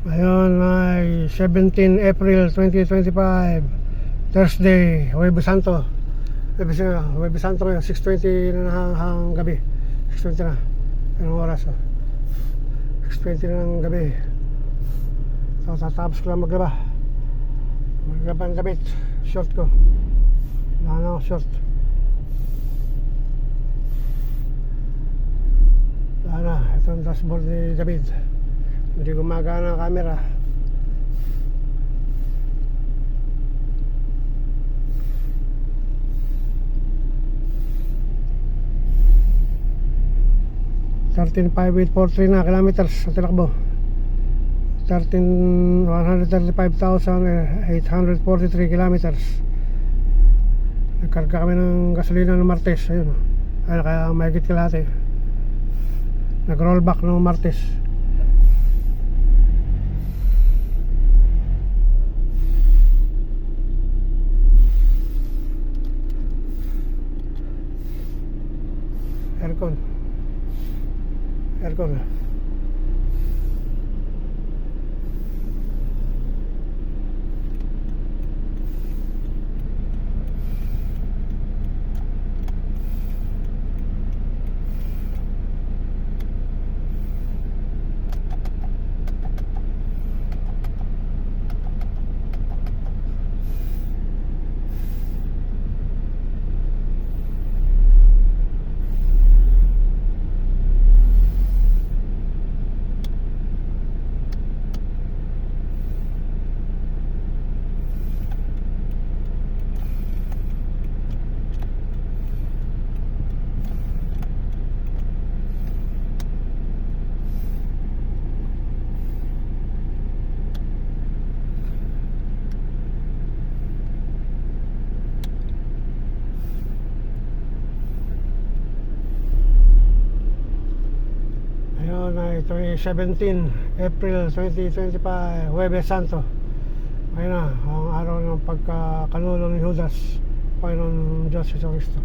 Ngayon ay 17 April 2025, Thursday, Huwebes Santo. Huwebes Santo ngayon, 6:20 na hang gabi. 6:20 na. Anong oras? 6:20 na ng gabi. So tatapos ko lang maglaba ng gamit. Short ko. Wala na ako short. Wala na. Ito ang dashboard ni David. Hindi gumagana ang camera. $13,543 na kilometers sa tinakbo. 135,843 kilometers. Nagkarga kami ng gasolina ng Martes. Ayun. Ay, kaya mahigit kalahati. Nag-roll back ng Martes. Aircon. Ay 17 April 2025, Huwebes Santo. Ayun na, ang araw ng pagkakanulo ni Judas, Panginoon Diyos Jesucristo.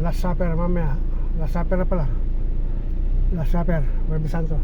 Last Supper mamaya. Last Supper na pala. Last Supper, Huwebes Santo.